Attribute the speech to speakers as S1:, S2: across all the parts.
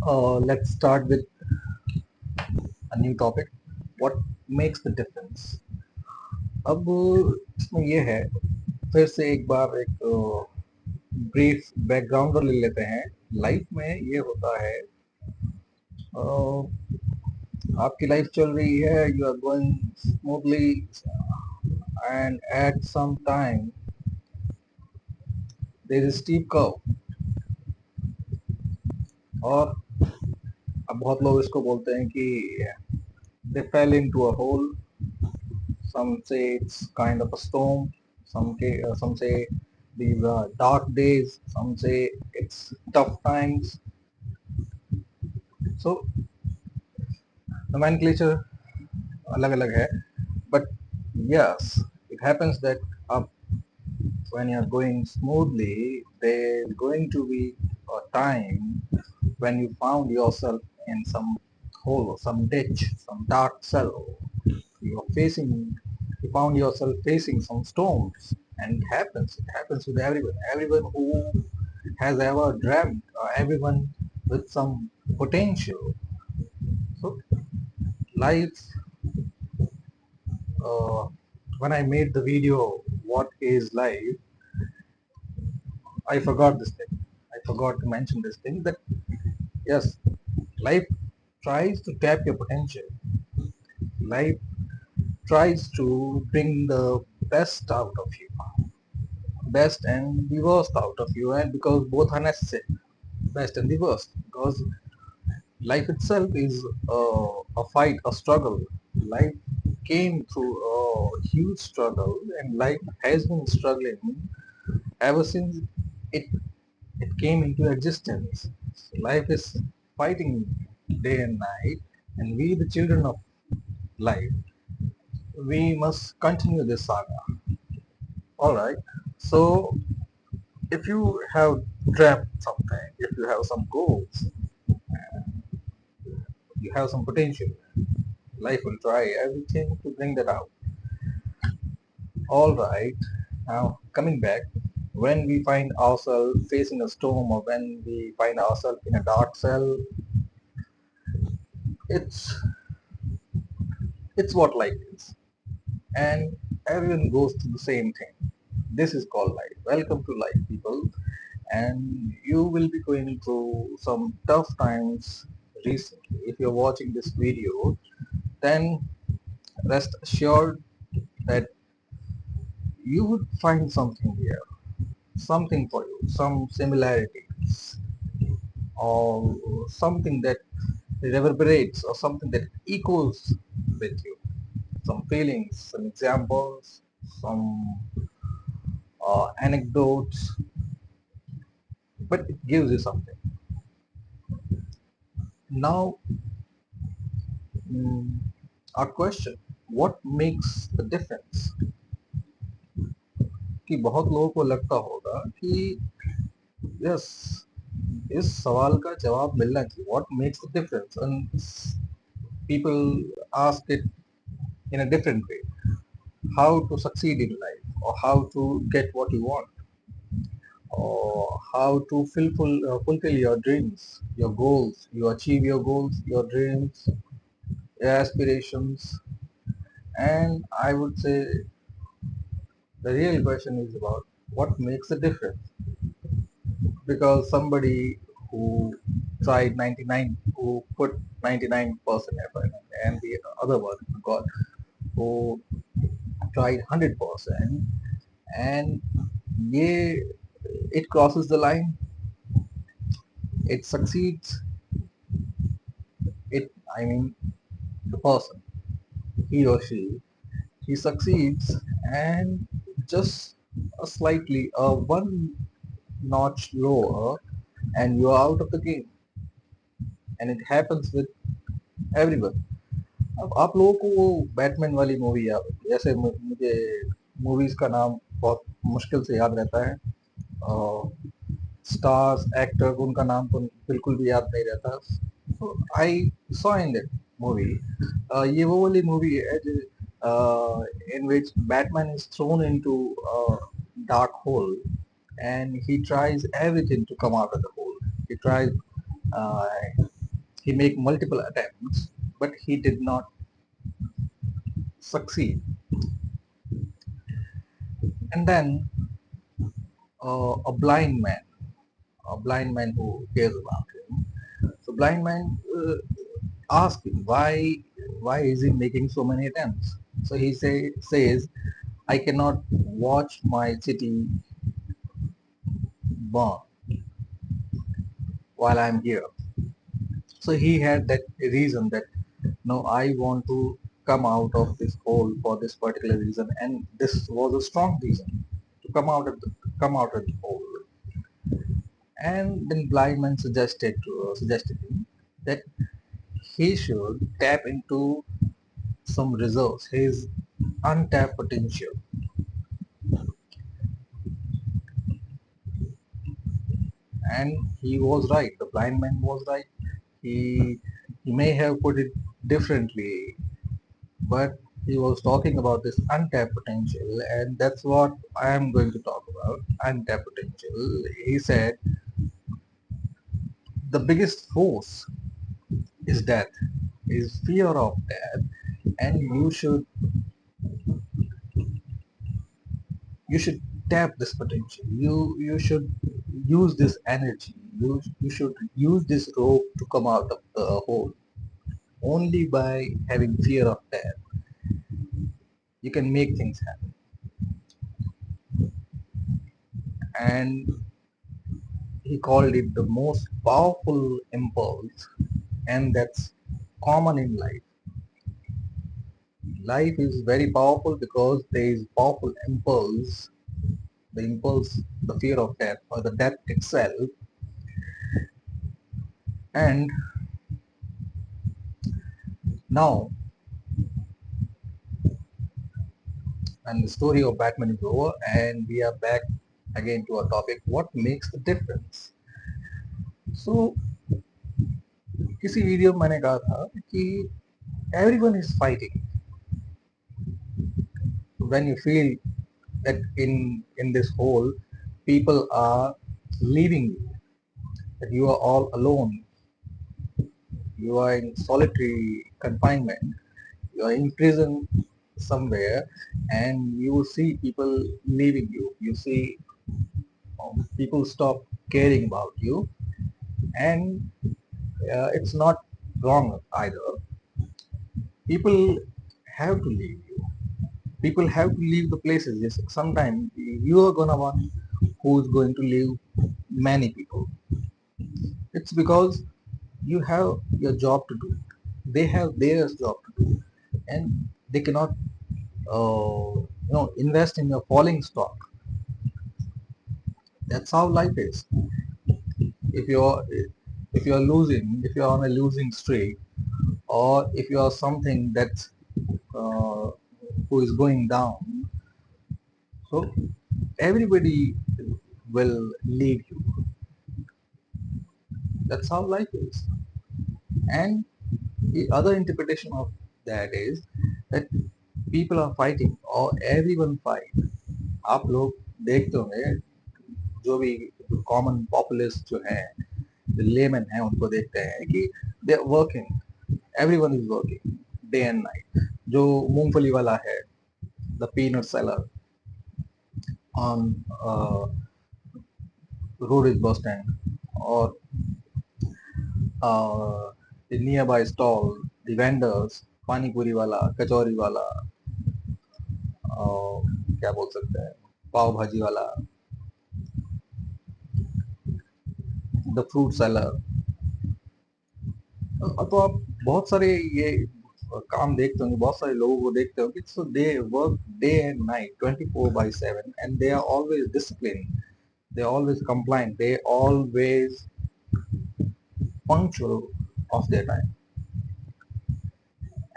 S1: Let's start with a new topic. What makes the difference? अब इसमें ये है, फिर से एक बार एक ब्रीफ बैकग्राउंड ले लेते हैं. लाइफ में ये होता है, आपकी लाइफ चल रही है, you are going smoothly and at some time there is steep curve. और अब बहुत लोग इसको बोलते हैं कि they fail into a hole. Some say it's kind of a storm. Some say these are dark days. Some say it's tough times. So nomenclature अलग-अलग है. But yes, it happens that up when you're going smoothly, there's going to be a time when you found yourself in some hole, some ditch, some dark cell. You're facing, you found yourself facing some storms, and it happens with everyone who has ever dreamt, or everyone with some potential. So life, uh, when I made the video what is life, I forgot this thing. I forgot to mention this thing, that yes, life tries to tap your potential. Life tries to bring the best out of you, best and the worst out of you, and because both are necessary, best and the worst, because life itself is a fight, a struggle. Life came through a huge struggle, and life has been struggling ever since it it came into existence. Life is fighting day and night, and we, the children of life, we must continue this saga. All right. So, if you have dreamt something, if you have some goals, you have some potential, life will try everything to bring that out. All right. Now, coming back, when we find ourselves facing a storm, or when we find ourselves in a dark cell, it's it's what life is, and everyone goes through the same thing. This is called life. Welcome to life, people. And you will be going through some tough times recently. If you're watching this video, then rest assured that you would find something here, something for you, some similarities, or something that reverberates, or something that echoes with you, some feelings, some examples, some anecdotes, but it gives you something. Now, mm, our question, what makes the difference? कि बहुत लोगों को लगता होगा कि yes, इस सवाल का जवाब मिलना चाहिए, what makes the difference, and people ask it in a different way, how to succeed in life, or how to get what you want, or how to fulfill your dreams, your goals, you achieve your goals, your dreams, your aspirations. And I would say the real question is about what makes the difference, because somebody who tried 99, who put 99% effort, and the other one got who tried 100%, and yeah, it crosses the line, it succeeds, it, I mean, the person, he or she succeeds, and just a slightly one notch lower, and you're out of the game. And it happens with everyone. अब आप लोगों को वो Batman वाली movie याद होगी, जैसे मुझे मूवीज का नाम बहुत मुश्किल से याद रहता है, स्टार्स, एक्टर्स, उनका नाम तो बिल्कुल भी याद नहीं रहता. I saw in that movie, ये वो वाली मूवी है in which Batman is thrown into a dark hole, and he tries everything to come out of the hole. He tries he made multiple attempts, but he did not succeed. And then a blind man who cares about him. So blind man asked him why is he making so many attempts. So he says, I cannot watch my city burn while I'm here. So he had that reason that no, I want to come out of this hole for this particular reason, and this was a strong reason to come out of the hole. And then blind man suggested him that he should tap into some reserves, his untapped potential. And he was right. The blind man was right. He may have put it differently, but he was talking about this untapped potential, and that's what I am going to talk about. Untapped potential. He said the biggest force is death, is fear of death, and you should tap this potential. You should use this energy. You should use this rope to come out of the hole. Only by having fear of death, you can make things happen. And he called it the most powerful impulse, and that's common in life. Life is very powerful because there is powerful impulse, the impulse, the fear of death, or the death itself. And now, and the story of Batman is over, and we are back again to our topic: what makes the difference? So, किसी video में मैंने कहा था कि everyone is fighting. When you feel that in this hole, people are leaving you, that you are all alone, you are in solitary confinement, you are in prison somewhere, and you will see people leaving you. You see people stop caring about you, and it's not wrong either. People have to leave you. People have to leave the places. Yes, sometimes you are gonna one who's going to leave many people. It's because you have your job to do. They have their job to do, and they cannot, invest in your falling stock. That's how life is. If you're if you're losing, if you're on a losing streak, or if you are something that's uh, who is going down, so everybody will leave you. That's how life is. And the other interpretation of that is that people are fighting or everyone fight. आप लोग देखते होंगे जो भी common populist जो हैं, lemon हैं, उनको देखते हैं कि they are working, everyone is working day and night. जो मूंगफली वाला है, the peanut seller on road bus stand, और the nearby stall, the vendors, पानी पूरी वाला, कचौरी वाला, क्या बोल सकते हैं, पाव भाजी वाला, द फ्रूट सेलर. तो आप बहुत सारे ये काम देखते होंगे, बहुत सारे लोगों को देखते होंगे. So they work day and night 24/7 and they are always discipline, they are always compliant, they always punctual of their time.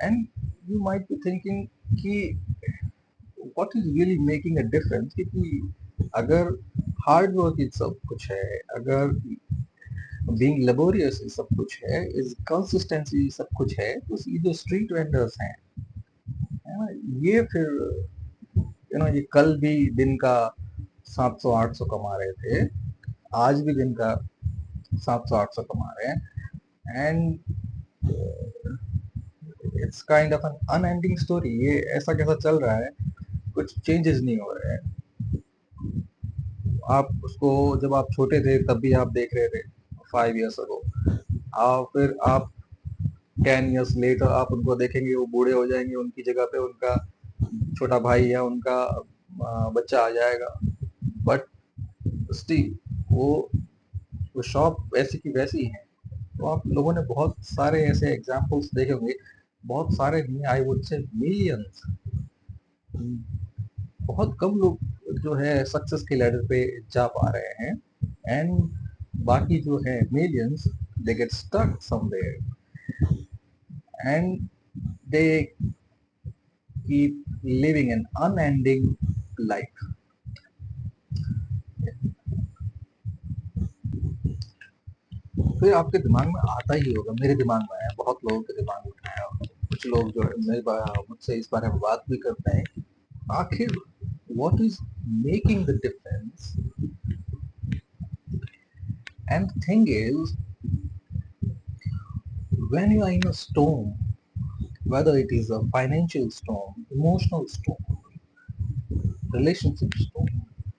S1: And you might be thinking कि what is really making a difference, कि अगर hard work ही सब कुछ है, अगर being laborious ही सब कुछ है, इज कंसिस्टेंसी सब कुछ है, तो ये जो स्ट्रीट वेंडर्स हैं, है ना, ये फिर ये कल भी दिन का 700-800 कमा रहे थे, आज भी दिन का 700-800 कमा रहे हैं. And it's kind of an unending story. ये ऐसा कैसा चल रहा है, कुछ चेंजेस नहीं हो रहे हैं। आप उसको जब आप छोटे थे तब भी आप देख रहे थे 5 years ago, फिर आप 10 years लेटर आप उनको देखेंगे, वो बूढ़े हो जाएंगे, उनकी जगह पे उनका छोटा भाई या उनका बच्चा आ जाएगा, बट स्टिल वो शॉप वैसी की वैसी ही है। तो आप लोगों ने बहुत सारे ऐसे एग्जाम्पल्स देखे होंगे, बहुत सारे नहीं, आई वुड से मिलियंस। बहुत कम लोग जो है सक्सेस के लैडर पे जा पा रहे हैं, एंड बाकी जो है millions, they get stuck somewhere and they keep living an unending life. फिर आपके दिमाग में आता ही होगा, मेरे दिमाग में आया, बहुत लोगों के दिमाग में आया, कुछ लोग जो है मुझसे इस बारे में बात भी करते हैं, आखिर what is making the difference? And the thing is, when you are in a storm, whether it is a financial storm, emotional storm, relationship storm,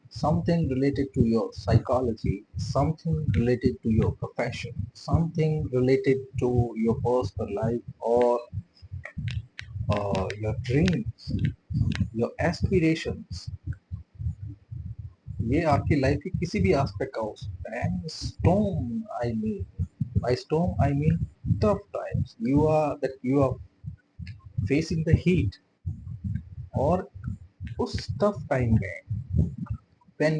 S1: something related to your psychology, something related to your profession, something related to your personal life, or your dreams, your aspirations, ये आपकी life के किसी भी aspect का हो सकता है। Storm I mean, by storm I mean tough times, you are facing the heat, और उस टफ टाइम में when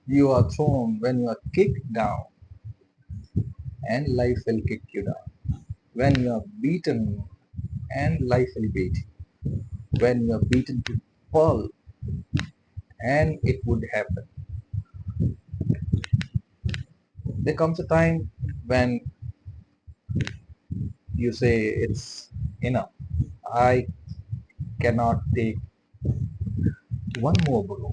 S1: you are thrown, when you are kicked down, and life will kick you down, when you are beaten and life will beat you, when you are beaten to pulp, and it would happen, there comes a time when you say it's enough, I cannot take one more blow,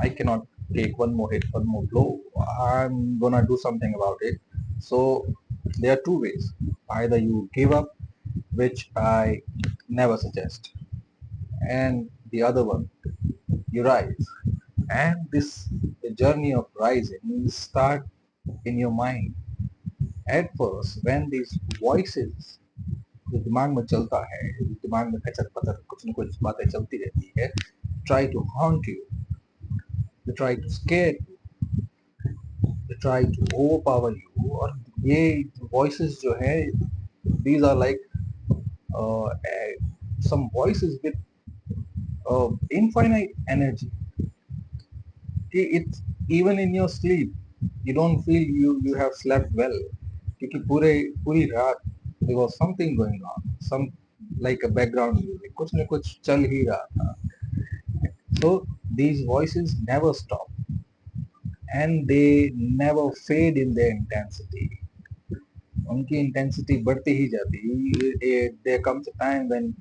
S1: I cannot take one more hit, one more blow, I'm gonna do something about it. So there are two ways: either you give up, which I never suggest, and the other one, you rise. And this the journey of rising start in your mind. At first, when these voices जो दिमाग में चलता है, दिमाग में कचर पचर कुछ न कुछ बातें चलती रहती है, try to haunt you, they try to scare you, they try to overpower you, और ये voices जो है, these are like some voices with infinite energy. It's even in your sleep, you don't feel you have slept well, क्योंकि पूरी रात there was something going on, some like a background music, कुछ न कुछ चल ही रहा था. So these voices never stop, and they never fade in their intensity. उनकी intensity बढ़ती ही जाती है. There comes a time when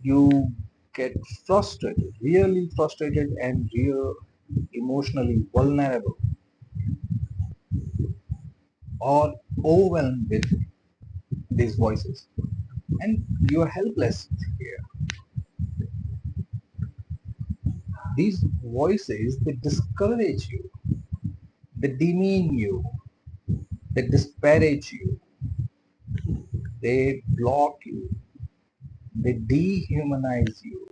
S1: you get frustrated, really frustrated, and real emotionally vulnerable or overwhelmed with these voices, and you are helpless here. These voices, they discourage you, they demean you, they disparage you, they block you, they dehumanize you.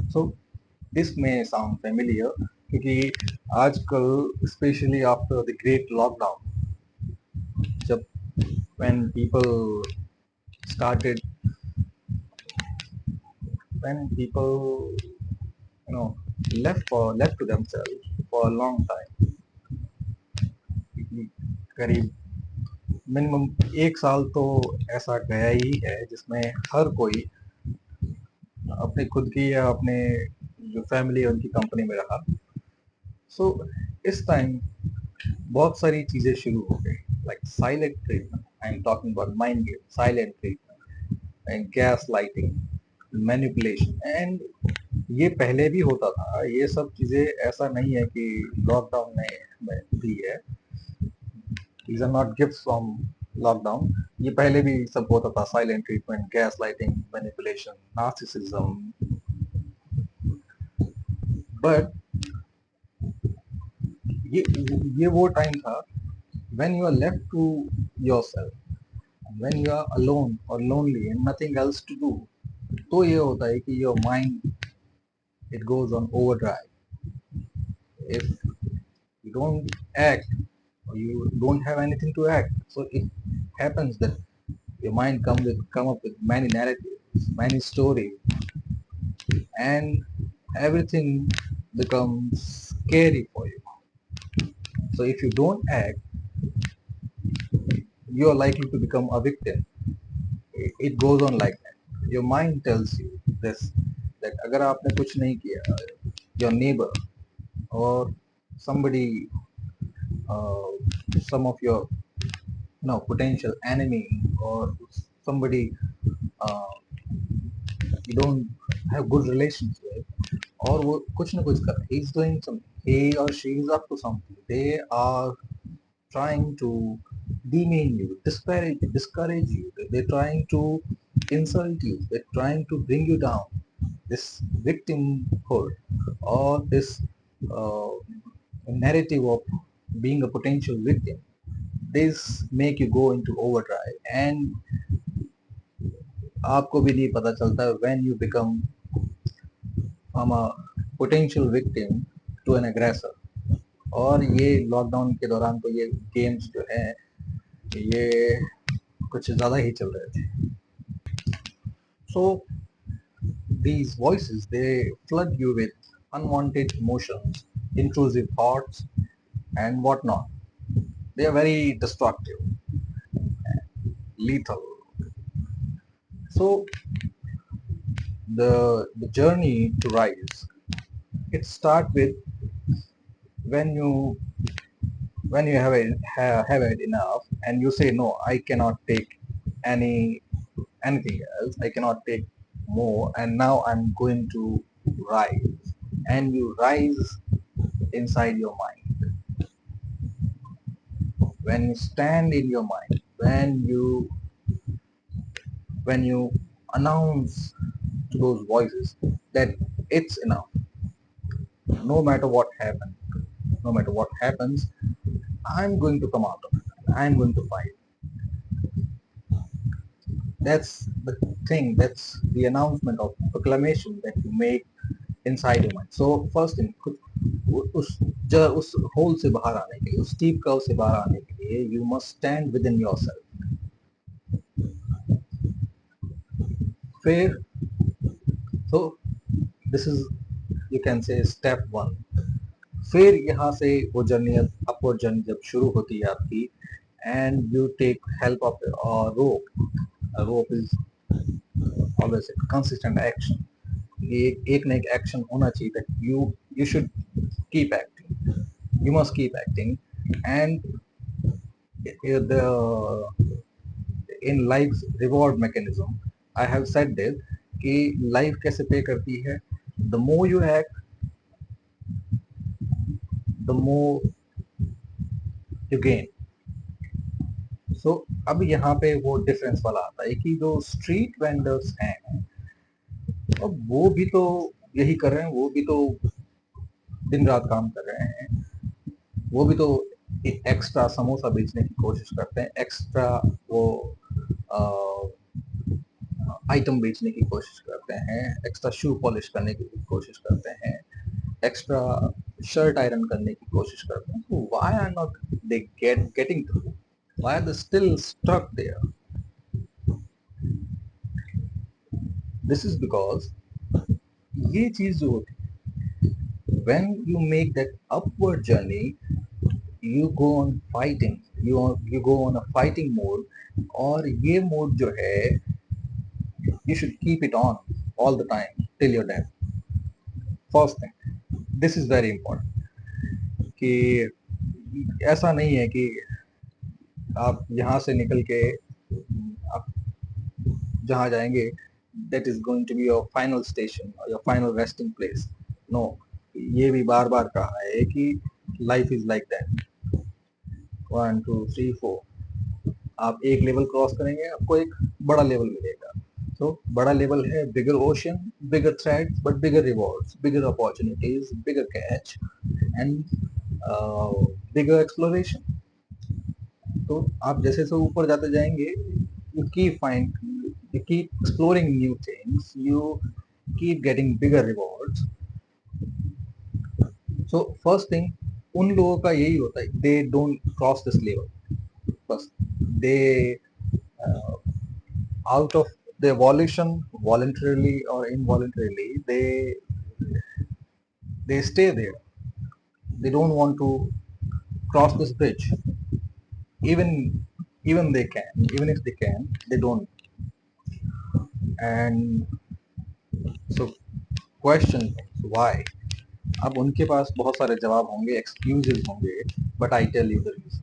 S1: So this may sound familiar क्योंकि आजकल especially after the great lockdown, जब when people started, when people you know left to themselves for a long time, करीब minimum 1 साल तो ऐसा गया ही है जिसमें हर कोई अपने खुद की या अपने जो फैमिली है उनकी कंपनी में रहा. सो इस टाइम बहुत सारी चीजें शुरू हो गई, like silent treatment, I am talking about mind game, silent treatment and gas lighting, manipulation, and ये पहले भी होता था. ये सब चीजें ऐसा नहीं है कि लॉकडाउन में में दी है. These are not gifts from lockdown. ये पहले भी सब होता था. Silent treatment, gas lighting, manipulation, narcissism. But ये ये वो टाइम था when you are left to yourself, when you are alone or lonely and nothing else to do. तो ये होता है कि your mind, it goes on overdrive. If you don't act, or you don't have anything to act, so it happens that your mind come up with many narratives, many stories, and everything becomes scary for you. So if you don't act, you are likely to become a victim. It goes on like that. Your mind tells you this, that अगर आपने कुछ नहीं किया, your neighbor or somebody, uh, some of your potential enemy, or somebody uh, you don't have good relations with, और वो कुछ ना कुछ कर रहा है, he is doing something, he or she is up to something, they are trying to demean you, discourage you, they're trying to insult you, they're trying to bring you down. This victimhood, or this uh, narrative of being a potential victim, this make you go into overdrive, and आपको भी नहीं पता चलता when you become from a potential victim to an aggressor. और ये lockdown के दौरान तो ये गेम्स जो हैं ये कुछ ज़्यादा ही चल रहे थे. So these voices, they flood you with unwanted emotions, intrusive thoughts, and whatnot. They are very destructive, lethal. So the journey to rise, it starts with when you have it enough, and you say, no, I cannot take anything else, I cannot take more, and now I'm going to rise. And you rise inside your mind. When you stand in your mind, when you announce to those voices that it's enough, no matter what happens, no matter what happens, I'm going to come out of it, I'm going to fight. That's the thing, that's the announcement of proclamation that you make inside your mind. So first thing, उस whole से बाहर आने के लिए, उस steep curve से बाहर आने के लिए, you must stand within yourself. फिर so this is, you can say, step one. फिर यहाँ से वो जर्नी, अपवर्ड जर्नी जब शुरू होती है आपकी, and you take help of a rope. A rope is always a consistent action. एक ना एक एक्शन होना चाहिए, that you should keep acting, you must keep acting. And the in life's reward mechanism, I have said this, कि life कैसे पे करती है, the more you act, the more you gain. So अब यहाँ पे वो डिफरेंस वाला आता है कि जो स्ट्रीट वेंडर्स हैं, अब वो भी तो यही कर रहे हैं, वो भी तो दिन रात काम कर रहे हैं, वो भी तो एक्स्ट्रा समोसा बेचने की कोशिश करते हैं, एक्स्ट्रा वो आइटम बेचने की कोशिश करते हैं, एक्स्ट्रा शू पॉलिश करने की कोशिश करते हैं, एक्स्ट्रा शर्ट आयरन करने की कोशिश करते हैं. So why are not they getting through? Why are they still stuck there? This is because ये चीज जो होती है, when you make that upward journey, you go on fighting, you go on a fighting mode. और ये mode जो है, you should keep it on all the time till your death. First thing, this is very important, कि ऐसा नहीं है कि आप यहाँ से निकल के आप जहाँ जाएंगे, that is going to be your final station or your final resting place. No, ये भी बार बार कहा है कि लाइफ इज लाइक दैट. 1 2 3 4. आप एक लेवल क्रॉस करेंगे, आपको एक बड़ा लेवल मिलेगा. तो बड़ा लेवल है bigger ocean, bigger threads, but bigger rewards, bigger opportunities, bigger catch and bigger exploration. तो आप जैसे जैसे ऊपर जाते जाएंगे, you keep find, you keep exploring new things, you keep getting bigger rewards. So first thing, उन लोगों का यही होता है, they don't cross this level. बस they out of their volition, voluntarily or involuntarily, they stay there. They don't want to cross this bridge. Even they can, even if they can, they don't. And so question is why. अब उनके पास बहुत सारे जवाब होंगे, excuses होंगे, but I tell you the reason.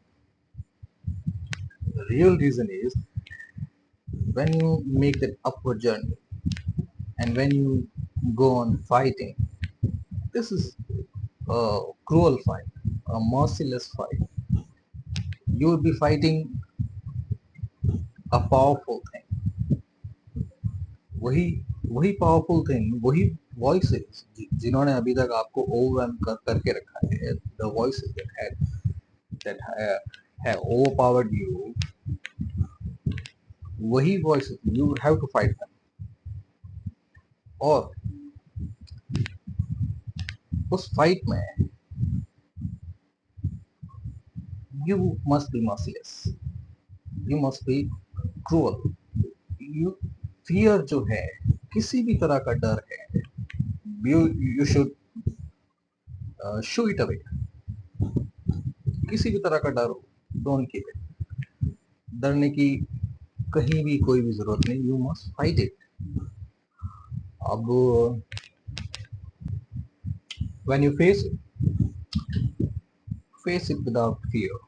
S1: The real reason is when you make that upward journey and when you go on fighting, this is a cruel fight, a merciless fight. You will be fighting a powerful thing. वही वही powerful thing, वही voices जिन्होंने अभी तक आपको overwhelm करके रखा है, the voices that have overpowered you, वही voices you have to fight them. और उस फाइट में you must be merciless, you must be cruel. you fear जो है, किसी भी तरह का डर है, you should shoo it away. किसी भी तरह का डर हो, डोंट कीप इट. डरने की कहीं भी कोई भी जरूरत नहीं, यू मस्ट फाइट इट. अब when you face it without fear.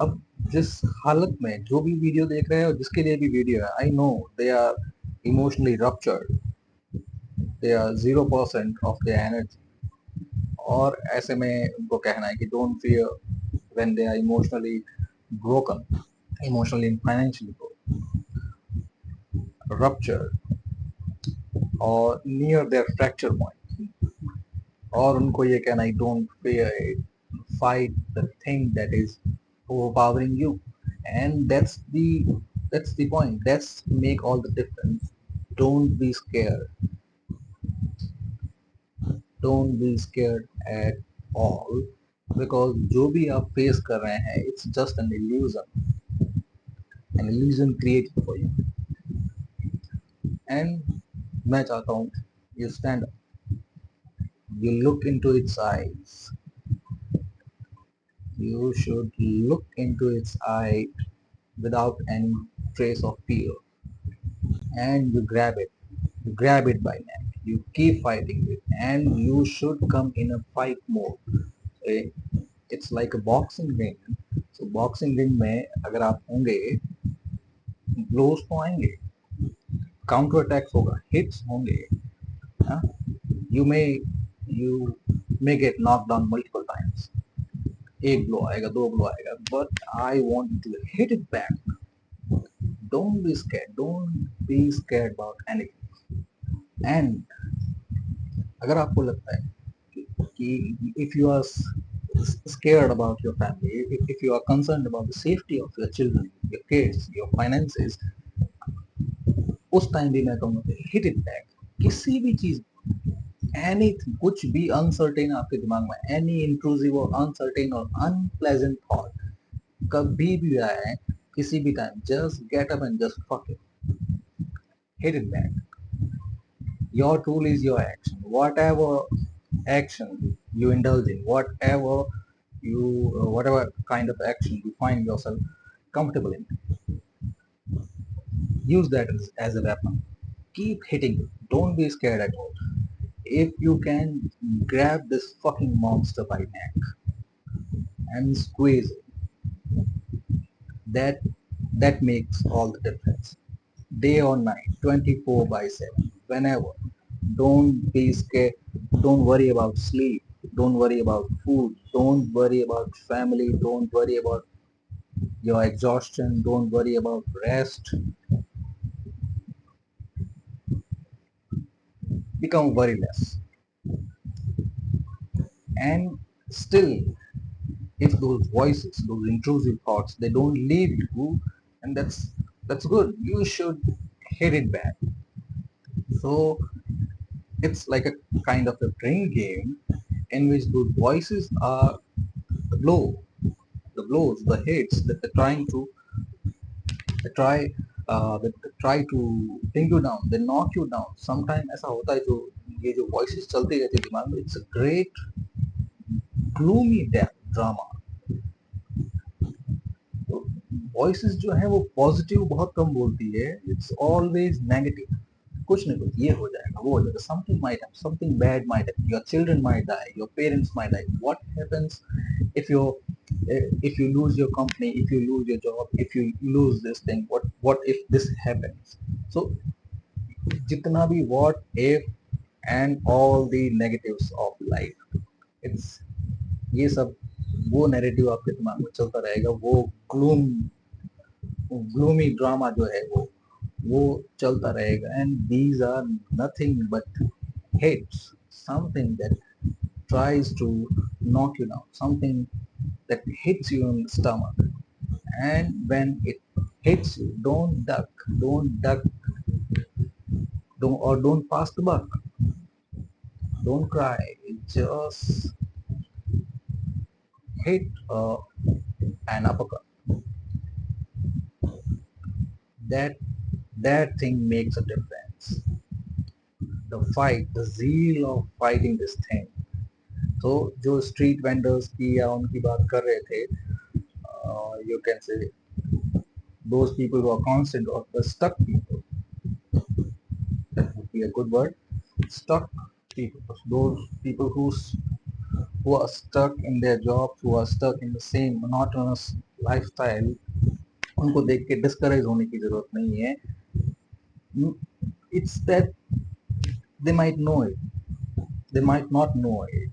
S1: अब जिस हालत में जो भी वीडियो देख रहे हैं और जिसके लिए भी वीडियो है, I know they are emotionally ruptured, they are 0% of their energy. और ऐसे में उनको कहना है कि don't fear when they are emotionally broken, emotionally and financially ruptured or near their fracture point. और उनको ये कहना है don't fear it, fight the thing that is overpowering you. And that's the point, that's make all the difference. Don't be scared, don't be scared at all, because जो भी आप face कर रहे हैं, it's just an illusion created for you. And मैं चाहता हूँ you stand up, you look into its eyes, you should look into its eye without any trace of fear, and you grab it by neck, you keep fighting it, and you should come in a fight mode. Okay? It's like a boxing ring. So boxing ring में अगर आप होंगे, blows तो आएंगे, counter attacks होगा, hits होंगे, हाँ? you may get knocked down multiple times. एक ब्लो आएगा, दो ब्लो आएगा, but I want to hit it back. Don't be scared, don't be scared about anything. And अगर आपको लगता है कि if you are scared about your family, if you are concerned about the safety of your children, your kids, your finances, उस time भी मैं कहूँगा hit it back. किसी भी चीज, anything, कुछ भी अनसर्टेन आपके दिमाग में, any intrusive or uncertain or unpleasant thought कभी भी आए, किसी भी time, just get up and just fuck it, hit it back. Your tool is your action. Whatever action you indulge in, whatever kind of action you find yourself comfortable in, use that as a weapon. Keep hitting it. Don't be scared at all. If you can grab this fucking monster by neck and squeeze it, that that makes all the difference. Day or night, 24/7, whenever. Don't be scared. Don't worry about sleep. Don't worry about food. Don't worry about family. Don't worry about your exhaustion. Don't worry about rest. Become worryless. And still, if those voices, those intrusive thoughts, they don't leave you, and that's good. You should hit it back. So it's like a kind of a brain game in which those voices are the blow, the blows, the hits that they're trying to they try they try to bring you down, they knock you down. Sometimes ऐसा होता है जो ये जो voices चलती रहती है दिमाग में, it's a great gloomy drama. तो वॉइसेस जो है वो पॉजिटिव बहुत कम बोलती है, इट्स ऑलवेज नेगेटिव. कुछ नहीं, कुछ ये हो जाएगा, वो हो जाएगा, something might happen, something bad might happen, your children might die, your parents might die. What happens if you if you lose your company, if you lose your job, if you lose this thing, what if this happens? So जितना भी what if and all the negatives of life, it's ये सब वो narrative आपके दिमाग में चलता रहेगा, वो ग्लूम ग्लूमी ड्रामा जो है वो चलता रहेगा. And these are nothing but hits, something that tries to knock you down, something that hits you in the stomach. And when it hits you, don't duck, don't pass the buck, don't cry, just hit an uppercut. That that thing makes a difference. The fight, the zeal of fighting this thing. तो जो street vendors की या उनकी बात कर रहे थे, you can say those people who are constant or the stuck people, that would be a good word, stuck people, those people who are stuck in their jobs, who are stuck in the same monotonous lifestyle, उनको देख के discourage होने की जरूरत नहीं है. It's that they might know it, they might not know it,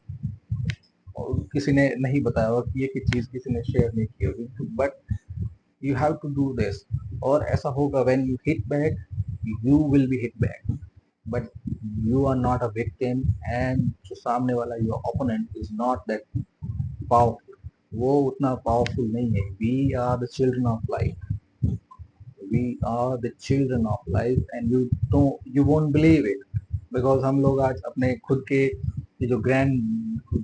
S1: और किसी ने नहीं बताया होगा कि ये की चीज किसी ने शेयर नहीं की होगी, but you have to do this. और ऐसा होगा, when you hit back, you will be hit back, but you are not a victim. and जो सामने वाला your opponent is not that powerful, वो उतना powerful नहीं है. We are the children of life, we are the children of life, and you won't believe it, because हम लोग आज अपने खुद के ये जो ग्रैंड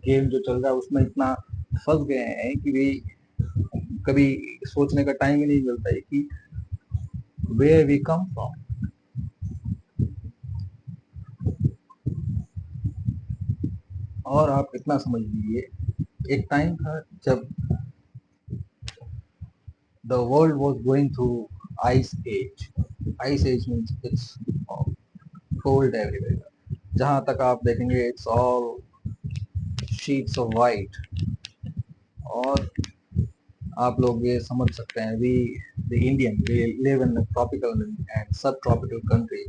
S1: गेम जो चल रहा है उसमें इतना फंस गए हैं कि भी कभी सोचने का टाइम ही नहीं मिलता है कि where we come from. और आप इतना समझ लीजिए, एक टाइम था जब the world was going through ice age. Ice age means it's cold everywhere. जहाँ तक आप देखेंगे it's all sheets of white. और आप लोग ये समझ सकते हैं, the Indian, we live in a tropical and subtropical country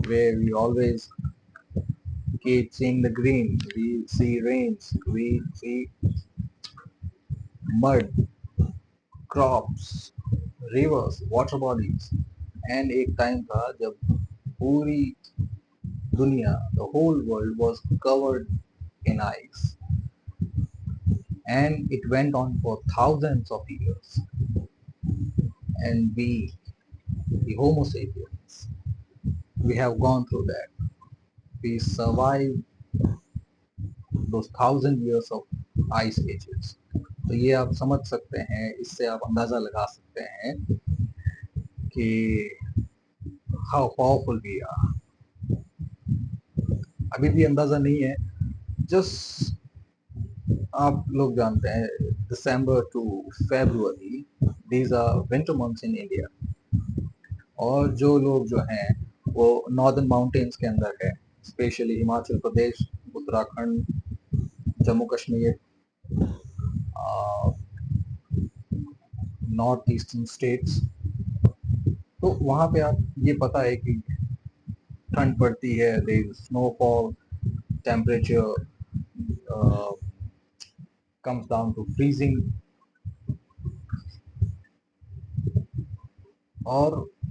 S1: where we always keep seeing the green, we see rains, we see mud, crops, rivers, water bodies. And एक time था जब पूरी दुनिया, the whole world was covered in ice, and it went on for thousands of years. And we, the Homo sapiens, we have gone through that. We survived those 1,000 years of ice ages. तो ये आप समझ सकते हैं, इससे आप अंदाजा लगा सकते हैं कि how powerful we are. अभी भी अंदाजा नहीं है, just आप लोग जानते हैं December to February, these are winter months in India. और जो लोग जो हैं वो नॉर्दर्न माउंटेन्स के अंदर है, specially Himachal Pradesh, Uttarakhand, Jammu Kashmir, north eastern states, तो वहाँ पे आप ये पता है कि ठंड पड़ती है, there is snowfall, temperature comes down to freezing. और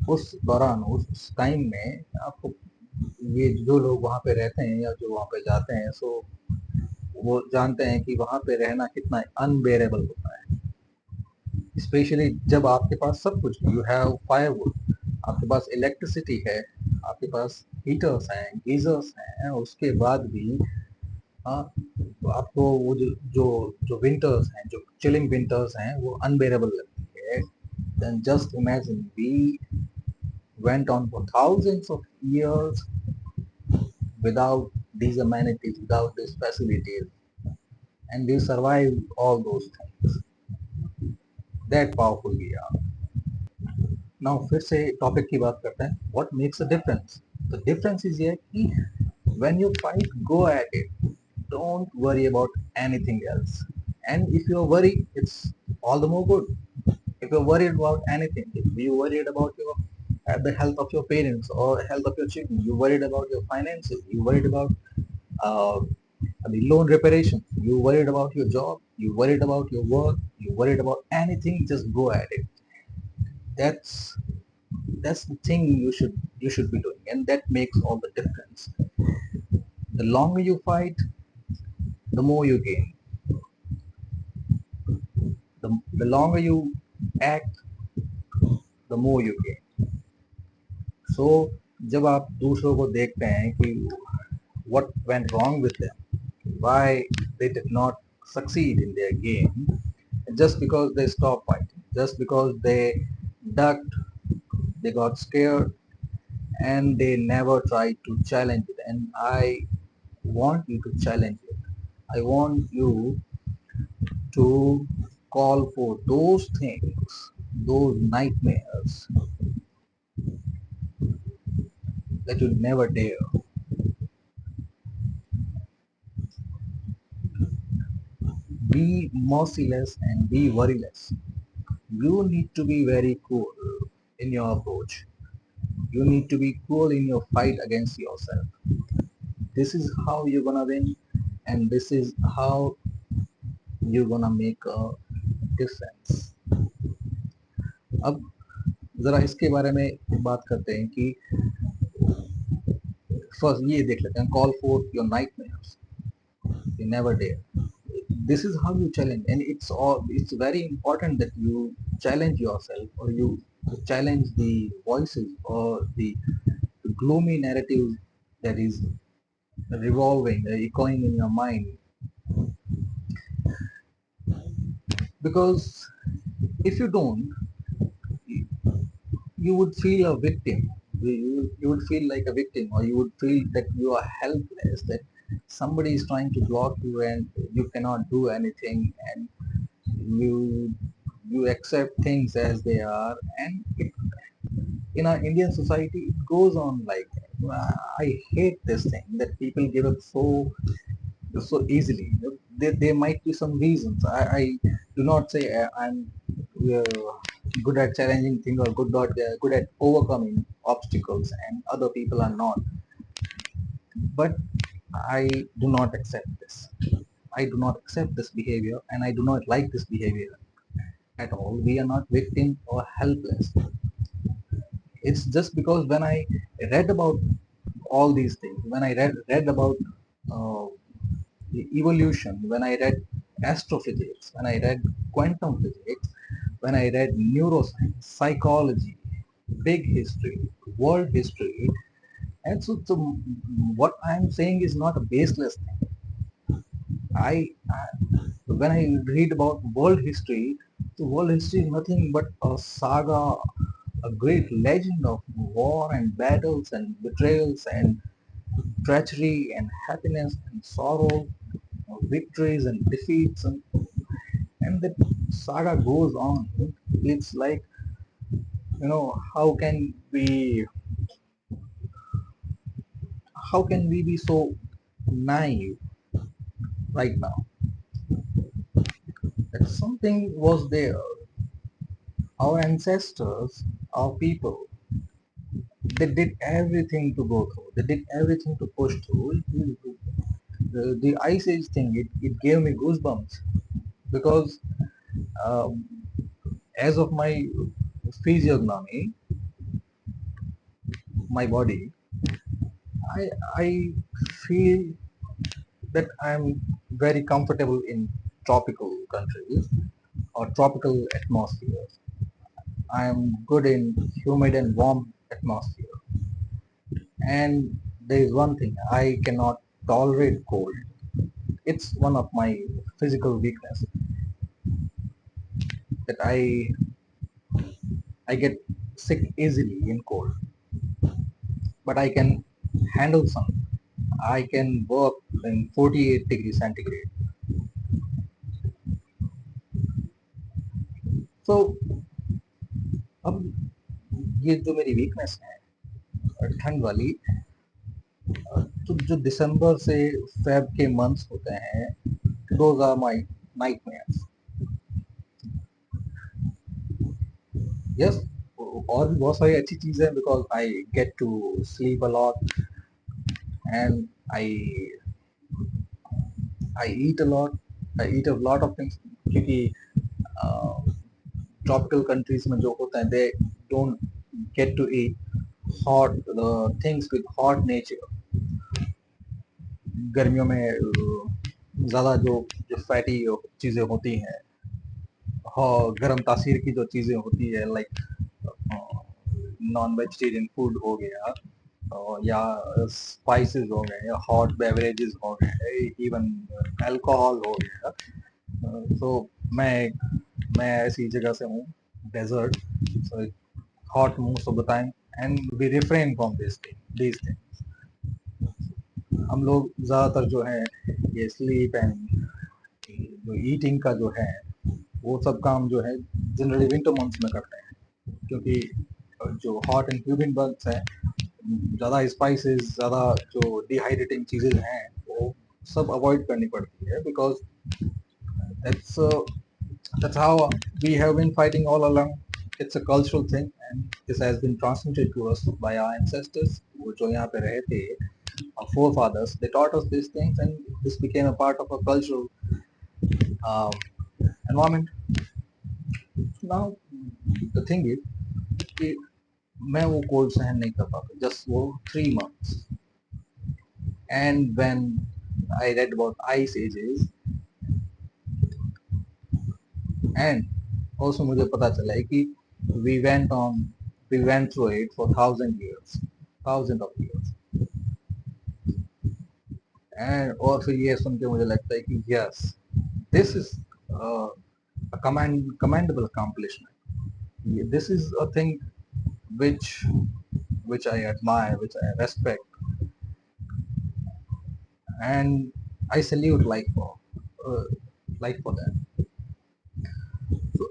S1: उस दौरान उस टाइम में आपको ये जो लोग वहाँ पे रहते हैं या जो वहाँ पे जाते हैं, सो वो जानते हैं कि वहाँ पे रहना कितना अनबेरेबल होता है, स्पेशली जब आपके पास सब कुछ, यू हैव फायरवुड, आपके पास इलेक्ट्रिसिटी है, आपके पास हीटर्स हैं, गीजर्स हैं, उसके बाद भी हाँ, आपको वो जो विंटर्स हैं, जो चिलिंग विंटर्स हैं, वो अनबेरेबल लगती है. Then just imagine we went on for thousands of years without these amenities, without these facilities, and we survived all those things. That powerful we are. Now फिर से topic की बात करते हैं. What makes a difference? The difference is ये कि when you fight, go at it. Don't worry about anything else. And if you're worried, it's all the more good. If you're worried about anything, if you're worried about your the health of your parents or health of your children, you're worried about your finances, you're worried about uh, the loan reparation, you're worried about your job, you're worried about your work, you're worried about anything, just go at it. That's that's the thing you should be doing, and that makes all the difference. The longer you fight, the more you gain. The longer you act, the more you gain. So जब आप दूसरों को देखते हैं कि what went wrong with them, why they did not succeed in their game, just because they stopped fighting, just because they ducked, they got scared, and they never tried to challenge it. And I want you to challenge it. I want you to call for those things, those nightmares that you never dare. Be merciless and be worryless. You need to be very cool in your approach. You need to be cool in your fight against yourself. This is how you're gonna win, and this is how you're gonna make a difference. अब जरा इसके बारे में बात करते हैं कि first ये देख लेते हैं. Call for your nightmares, you never dare. This is how you challenge, and it's very important that you challenge yourself, or you challenge the voices or the gloomy narrative that is revolving, echoing in your mind. Because if you don't, you would feel a victim. You would feel like a victim, or you would feel that you are helpless, that somebody is trying to block you and you cannot do anything, and you you accept things as they are. And in our Indian society, it goes on like that. I hate this thing that people give up so easily. There might be some reasons. I do not say I'm uh, good at challenging things, or good at overcoming obstacles, and other people are not. But I do not accept this. I do not accept this behavior, and I do not like this behavior at all. We are not victim or helpless. It's just because when I read about all these things, when I read about uh, the evolution, when I read astrophysics, when I read quantum physics, when I read neuroscience, psychology, big history, world history, and so what I'm saying is not a baseless thing. I when I read about world history, the world history is nothing but a saga, a great legend of war and battles and betrayals and treachery and happiness and sorrow, victories and defeats, and the saga goes on. It's like, how can we be so naive right now that something was there. Our ancestors, our people, they did everything to go through. They did everything to push through. The Ice Age thing, it gave me goosebumps. because um, as of my physiognomy, my body, I feel that I'm very comfortable in tropical countries or tropical atmospheres. I'm good in humid and warm atmosphere. And there is one thing, I cannot tolerate cold. It's one of my physical weakness that I get sick easily in cold, but I can handle some. I can work in 48 degrees centigrade. So अब ये जो मेरी weakness है ठंड वाली, तो जो दिसंबर से फेब के मंथ्स होते हैं, those are my nightmares. Yes, और भी बहुत सारी अच्छी चीज़ें हैं because I get to sleep a lot and I eat a lot. I eat a lot of things क्योंकि ट्रॉपिकल कंट्रीज में जो होता है they don't get to eat hot things with hot nature. गर्मियों में ज़्यादा जो जो फैटी चीज़ें होती हैं, गर्म तासीर की जो चीज़ें होती है लाइक नॉन वेजिटेरियन फूड हो गया, या स्पाइसेस हो गए या हॉट बेवरेजेस हो गए, इवन अल्कोहल हो गया. तो मैं ऐसी जगह से हूँ, desert, so hot most of the time and we refrain from this thing. हम लोग ज़्यादातर जो है ये स्लीप एंड जो ईटिंग का जो है वो सब काम जो है जनरली विंटर मंथ्स में करते हैं, क्योंकि जो हॉट एंड ह्यूमिड मंथ्स हैं, ज़्यादा स्पाइसेस, ज़्यादा जो डिहाइड्रेटिंग चीज़ें हैं वो सब अवॉइड करनी पड़ती है because that's that's how we have been fighting all along. It's a cultural thing and this has been transmitted to us by our ancestors वो जो यहाँ पे रहे थे, our forefathers. They taught us these things and this became a part of a cultural um, environment. Now the thing is कि मैं वो cold सहन नहीं कर पाता, जस्ट वो 3 months. And when I read about ice ages and also मुझे पता चला है कि we went through it for 1,000 years, thousands of years. And और फिर ये सुन के मुझे लगता है कि yes, this is a commendable accomplishment. This is a thing which which I admire, which I respect, and I salute uh, life for that. So,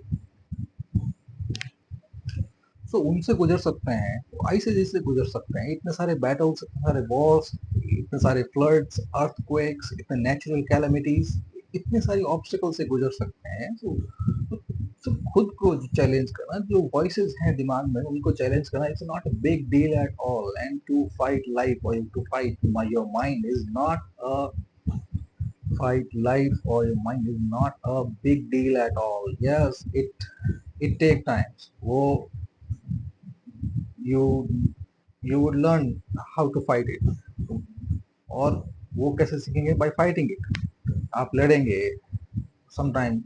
S1: so उनसे गुजर सकते हैं, आईसीजी से गुजर सकते हैं, इतने सारे बैटल्स, इतने सारे वॉर्स, इतने सारे फ्लड्स, अर्थक्वेक्स, इतने नेचुरल कैलेमिटीज, इतने सारी ऑब्स्टिकल से गुजर सकते हैं. तो खुद को चैलेंज करना, जो वॉइसेस हैं दिमाग में उनको चैलेंज करना, it's not a big deal at all. And to fight life और to fight your mind is not a fight life or your mind is not a big deal at all. Yes, it take times. वो you you would learn how to fight it. और वो कैसे सीखेंगे? by fighting it. आप लड़ेंगे, sometime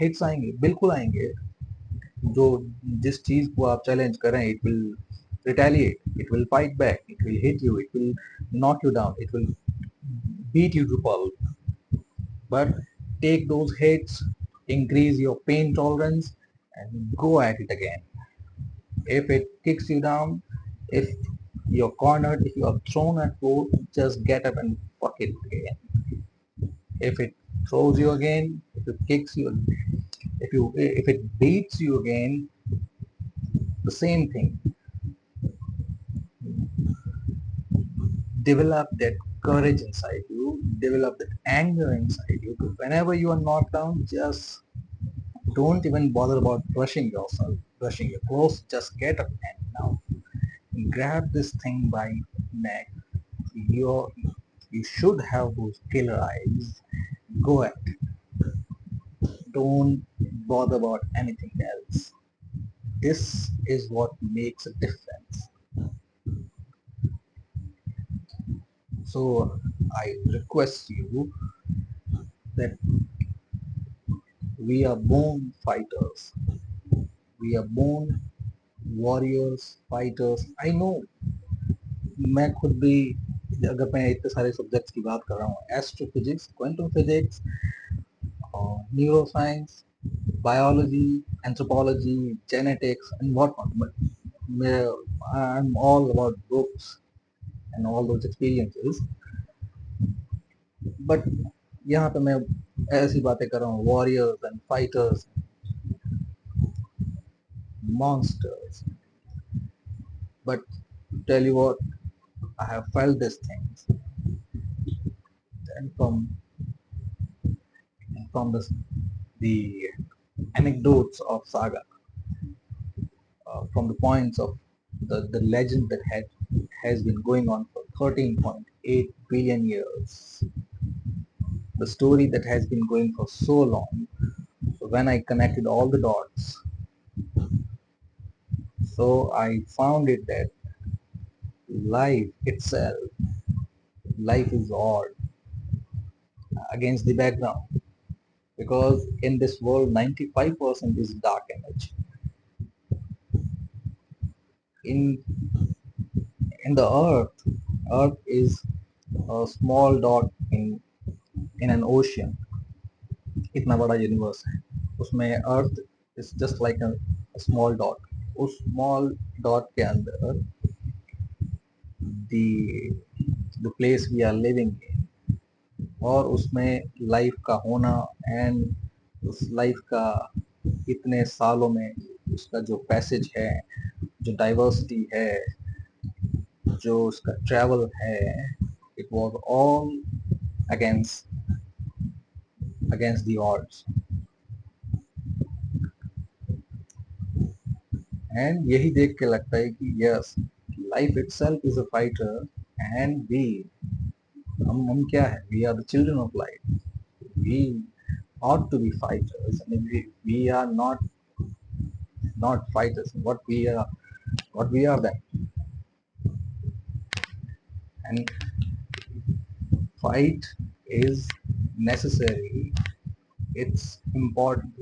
S1: hits आएंगे, बिल्कुल आएंगे. जो जिस चीज को आप चैलेंज कर रहे हैं, it will retaliate, it will fight back, it will hit you, it will knock you down, it will beat you to pulp. But take those hits, increase your pain tolerance, and go at it again. If it kicks you down, if you're cornered, if you are thrown at floor, just get up and fuck it again. If it throws you again, if it kicks you, if it beats you again, the same thing. Develop that courage inside you, develop that anger inside you. Whenever you are knocked down, just don't even bother about brushing yourself, brushing your clothes. Just get up and now grab this thing by neck. You you should have those killer eyes. Go at it. Don't bother about anything else. This is what makes a difference. So I request you that we are born fighters. We are born warriors, fighters. I know मैं खुद भी अगर मैं इतने सारे subjects की बात कर रहा हूँ astrophysics quantum physics neuroscience biology anthropology genetics and whatnot but I'm all about books and all those experiences but यहाँ पे मैं ऐसी बातें कर रहा हूँ warriors and fighters monsters but to tell you what I have felt these things and from the anecdotes of saga from the points of the legend that has been going on for 13.8 billion years, the story that has been going for so long. So when I connected all the dots, so I found it that life itself, life is odd against the background because in this world 95% is dark energy. In in the earth is a small dot in an ocean. इतना बड़ा universe है उसमें earth is just like a small dot उस small dot के अंदर the the place we are living in और उसमें life का होना एंड उस लाइफ का इतने सालों में उसका जो पैसेज है जो डाइवर्सिटी है जो उसका ट्रैवल है it was all against against the odds and यही देख के लगता है कि yes life itself is a fighter and we हम क्या है we are the children of life we ought to be fighters. I mean, we are not fighters. What we are then. And fight is necessary. It's important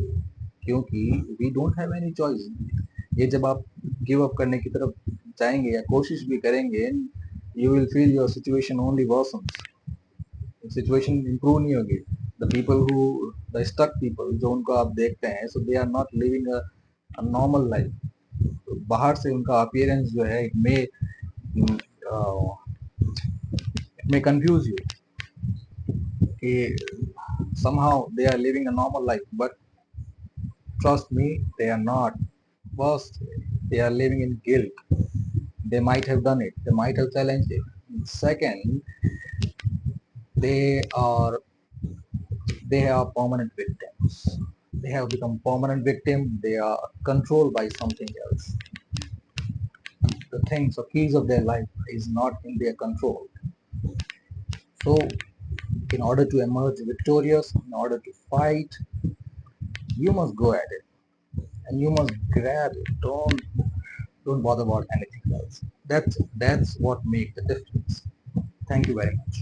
S1: क्योंकि we don't have any choice. ये जब आप give up करने की तरफ जाएंगे या कोशिश भी करेंगे you will feel your situation only worsens. Situation improve नहीं होगी the people who the stuck people जो उनको आप देखते हैं so they are not living a normal life बाहर से उनका अपीयरेंस जो है इट मे कंफ्यूज यू कि somehow they are living a normal life but trust me they are not. First they are living in guilt. They might have done it, they might have challenged it. Second, they are permanent victims. They have become permanent victim. They are controlled by something else. The things or keys of their life is not in their control. So in order to emerge victorious, in order to fight, you must go at it and you must grab it. Don't bother about anything else. That's what makes the difference. Thank you very much.